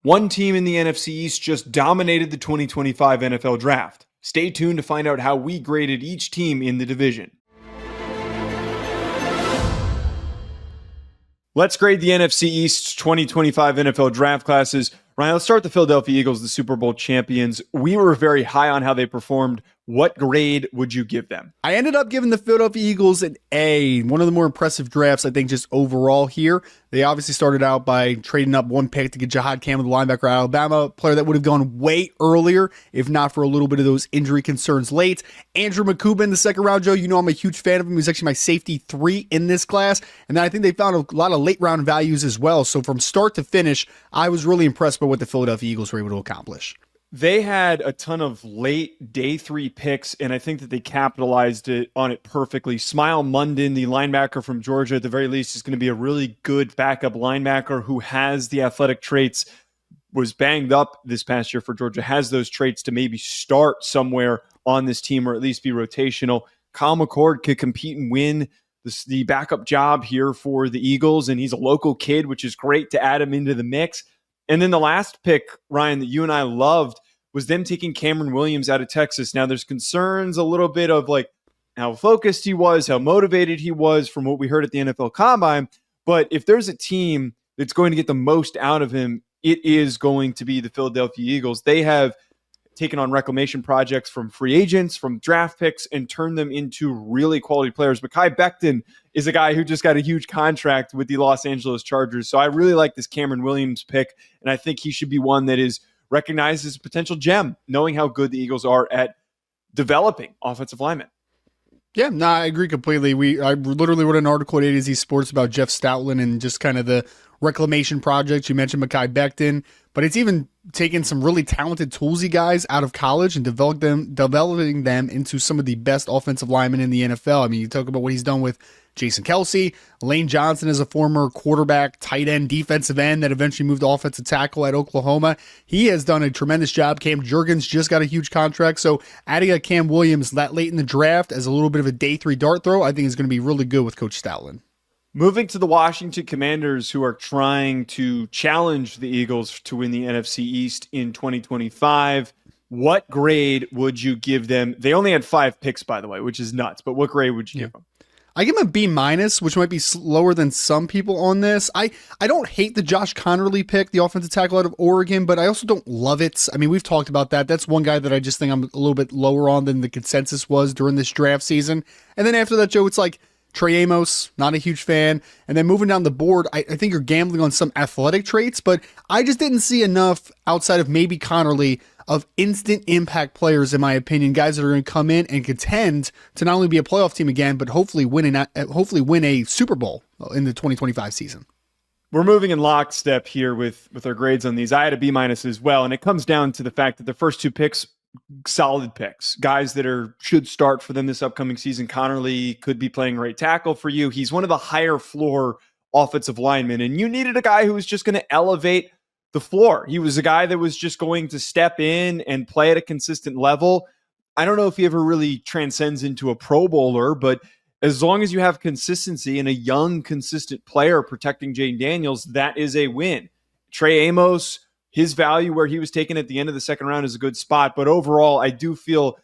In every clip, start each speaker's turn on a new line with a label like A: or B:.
A: One team in the NFC East just dominated the 2025 NFL Draft. Stay tuned to find out how we graded each team in the division. Let's grade the NFC East 2025 NFL Draft classes. Ryan, let's start with the Philadelphia Eagles, the Super Bowl champions. We were very high on how they performed. What grade would you give them?
B: I ended up giving the Philadelphia Eagles an A. One of the more impressive drafts, I think, just overall here. They obviously started out by trading up one pick to get Jahad Campbell, the linebacker out of Alabama, a player that would have gone way earlier if not for a little bit of those injury concerns late. Andrew McCuba in the second round, Joe. You know I'm a huge fan of him. He's actually my safety 3 in this class. And then I think they found a lot of late round values as well. So from start to finish, I was really impressed by what the Philadelphia Eagles were able to accomplish.
A: They had a ton of late day 3 picks, and I think that they capitalized on it perfectly. Smile Munden, the linebacker from Georgia, at the very least, is going to be a really good backup linebacker who has the athletic traits, was banged up this past year for Georgia, has those traits to maybe start somewhere on this team or at least be rotational. Kyle McCord could compete and win the backup job here for the Eagles, and he's a local kid, which is great to add him into the mix. And then the last pick, Ryan, that you and I loved was them taking Cameron Williams out of Texas. Now, there's concerns a little bit of like how focused he was, how motivated he was from what we heard at the NFL Combine. But if there's a team that's going to get the most out of him, it is going to be the Philadelphia Eagles. They have taken on reclamation projects from free agents, from draft picks, and turned them into really quality players. Mekhi Becton is a guy who just got a huge contract with the Los Angeles Chargers. So I really like this Cameron Williams pick, and I think he should be one that is recognized as a potential gem, knowing how good the Eagles are at developing offensive linemen.
B: Yeah, no, I agree completely. I literally wrote an article at A to Z Sports about Jeff Stoutland and just kind of the reclamation projects. You mentioned Mekhi Becton, but it's even taking some really talented toolsy guys out of college and developing them into some of the best offensive linemen in the NFL. I mean, you talk about what he's done with Jason Kelsey, Lane Johnson is a former quarterback, tight end, defensive end that eventually moved to offensive tackle at Oklahoma. He has done a tremendous job. Cam Jurgens just got a huge contract. So adding a Cam Williams that late in the draft as a little bit of a day 3 dart throw, I think is going to be really good with Coach Stoutland.
A: Moving to the Washington Commanders, who are trying to challenge the Eagles to win the NFC East in 2025. What grade would you give them? They only had 5 picks, by the way, which is nuts. But what grade would you give them?
B: I give him a B-, which might be lower than some people on this. I don't hate the Josh Connerly pick, the offensive tackle out of Oregon, but I also don't love it. I mean, we've talked about that. That's one guy that I just think I'm a little bit lower on than the consensus was during this draft season. And then after that, Joe, it's like Trey Amos, not a huge fan. And then moving down the board, I think you're gambling on some athletic traits, but I just didn't see enough outside of maybe Connerly of instant impact players, in my opinion, guys that are going to come in and contend to not only be a playoff team again, but hopefully win a Super Bowl in the 2025 season.
A: We're moving in lockstep here with our grades on these. I had a B- as well, and it comes down to the fact that the first 2 picks, solid picks, guys that should start for them this upcoming season. Connerly could be playing right tackle for you. He's one of the higher floor offensive linemen, and you needed a guy who was just going to elevate the floor. He was a guy that was just going to step in and play at a consistent level. I don't know if he ever really transcends into a Pro Bowler, but as long as you have consistency and a young, consistent player protecting Jaden Daniels, that is a win. Trey Amos, his value where he was taken at the end of the second round is a good spot, but overall, I do feel,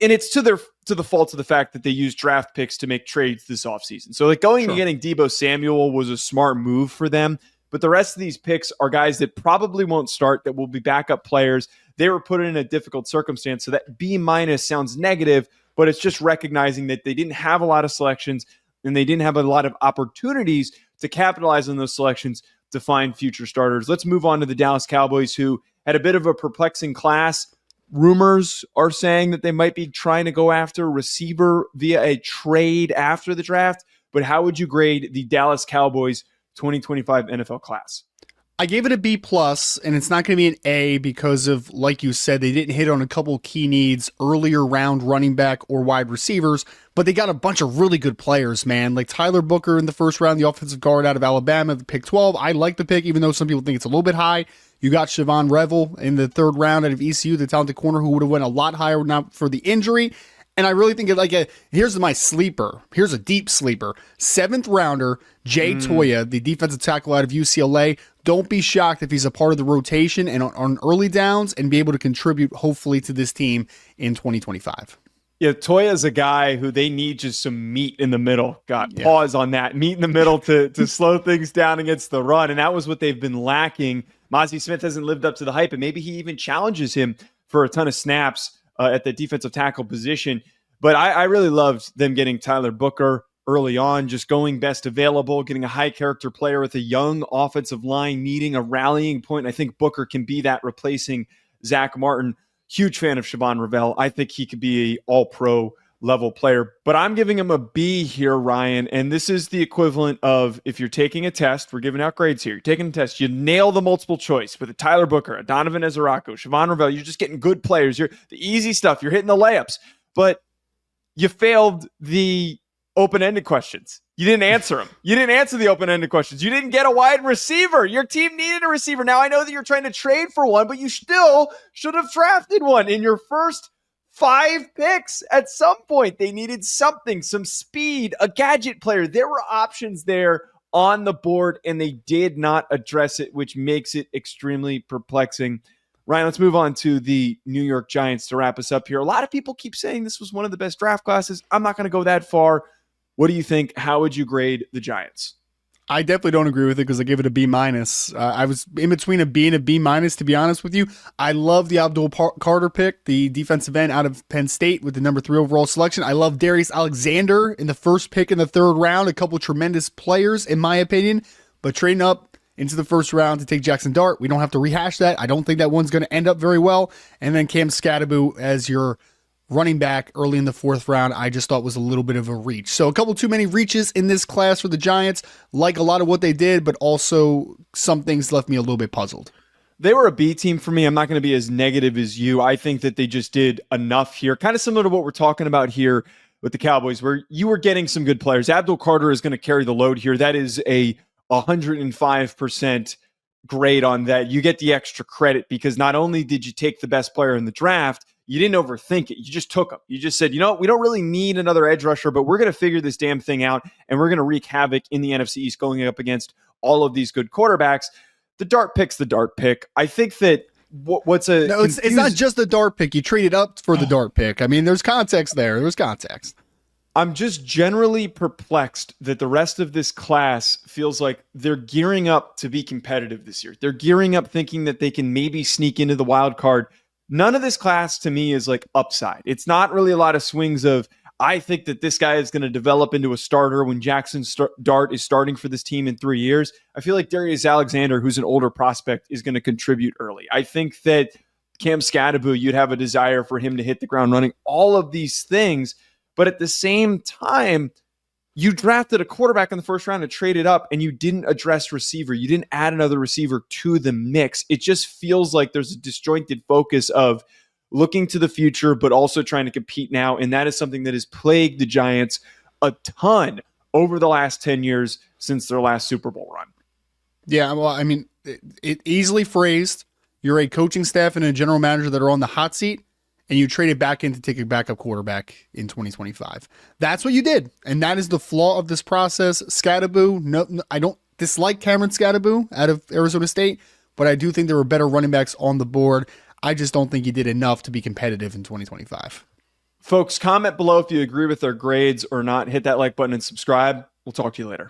A: and it's to the fault of the fact that they used draft picks to make trades this offseason. So like going and getting Deebo Samuel was a smart move for them. But the rest of these picks are guys that probably won't start, that will be backup players. They were put in a difficult circumstance. So that B- sounds negative, but it's just recognizing that they didn't have a lot of selections and they didn't have a lot of opportunities to capitalize on those selections to find future starters. Let's move on to the Dallas Cowboys, who had a bit of a perplexing class. Rumors are saying that they might be trying to go after a receiver via a trade after the draft. But how would you grade the Dallas Cowboys 2025 NFL class?
B: I gave it a B+, and it's not going to be an A because of, like you said, they didn't hit on a couple key needs, earlier round running back or wide receivers, but they got a bunch of really good players, man. Like Tyler Booker in the first round, the offensive guard out of Alabama, the pick 12. I like the pick, even though some people think it's a little bit high. You got Siobhan Revel in the 3rd round out of ECU, the talented corner who would have went a lot higher not for the injury. And I really think here's my sleeper. Here's a deep sleeper. 7th rounder, Jay Toya, the defensive tackle out of UCLA. don't be shocked if he's a part of the rotation and on early downs and be able to contribute hopefully to this team in 2025.
A: Yeah, Toya's a guy who they need just some meat in the middle. Pause on that. Meat in the middle to slow things down against the run. And that was what they've been lacking. Mozzie Smith hasn't lived up to the hype, and maybe he even challenges him for a ton of snaps at the defensive tackle position. But I really loved them getting Tyler Booker early on, just going best available, getting a high character player with a young offensive line needing a rallying point. And I think Booker can be that, replacing Zach Martin. Huge fan of Siobhan Revell. I think he could be a all-pro level player, but I'm giving him a B here, Ryan. And this is the equivalent of, if you're taking a test, we're giving out grades here. You're taking a test, you nail the multiple choice with a Tyler Booker, a Donovan Ezerako, Siobhan Revell. You're just getting good players. You're the easy stuff. You're hitting the layups, but you failed the open-ended questions. You didn't answer them. You didn't answer the open-ended questions. You didn't get a wide receiver. Your team needed a receiver. Now, I know that you're trying to trade for one, but you still should have drafted one in your first 5 picks. At some point, they needed something, some speed, a gadget player. There were options there on the board, and they did not address it, which makes it extremely perplexing. Ryan, let's move on to the New York Giants to wrap us up here. A lot of people keep saying this was one of the best draft classes. I'm not going to go that far. What do you think? How would you grade the Giants?
B: I definitely don't agree with it because I give it a B-. I was in between a B and a B-, to be honest with you. I love the Abdul Carter pick, the defensive end out of Penn State with the number 3 overall selection. I love Darius Alexander in the first pick in the 3rd round. A couple tremendous players, in my opinion, but trading up into the 1st round to take Jackson Dart, we don't have to rehash that. I don't think that one's going to end up very well. And then Cam Scadaboo as your running back early in the 4th round, I just thought was a little bit of a reach. So a couple too many reaches in this class for the Giants, like a lot of what they did, but also some things left me a little bit puzzled.
A: They were a B team for me. I'm not going to be as negative as you. I think that they just did enough here, kind of similar to what we're talking about here with the Cowboys, where you were getting some good players. Abdul Carter is going to carry the load here. That is a 105% grade on that. You get the extra credit because not only did you take the best player in the draft, you didn't overthink it. You just took him. You just said, you know what? We don't really need another edge rusher, but we're going to figure this damn thing out, and we're going to wreak havoc in the NFC East going up against all of these good quarterbacks. The Dart pick's the Dart pick. I think that
B: it's not just the Dart pick. You traded up for the Dart pick. I mean, there's context there. There's context.
A: I'm just generally perplexed that the rest of this class feels like they're gearing up to be competitive this year. They're gearing up thinking that they can maybe sneak into the wild card. None of this class to me is like upside. It's not really a lot of swings of, I think that this guy is going to develop into a starter when Jackson Dart is starting for this team in 3 years. I feel like Darius Alexander, who's an older prospect, is going to contribute early. I think that Cam Scadaboo, you'd have a desire for him to hit the ground running, all of these things. But at the same time, you drafted a quarterback in the 1st round and traded up, and you didn't address receiver. You didn't add another receiver to the mix. It just feels like there's a disjointed focus of looking to the future, but also trying to compete now. And that is something that has plagued the Giants a ton over the last 10 years since their last Super Bowl run.
B: Yeah, well, I mean, it easily phrased. You're a coaching staff and a general manager that are on the hot seat, and you traded back in to take a backup quarterback in 2025. That's what you did, and that is the flaw of this process. Scadaboo, no, I don't dislike Cameron Scadaboo out of Arizona State, but I do think there were better running backs on the board. I just don't think he did enough to be competitive in 2025.
A: Folks, comment below if you agree with their grades or not. Hit that like button and subscribe. We'll talk to you later.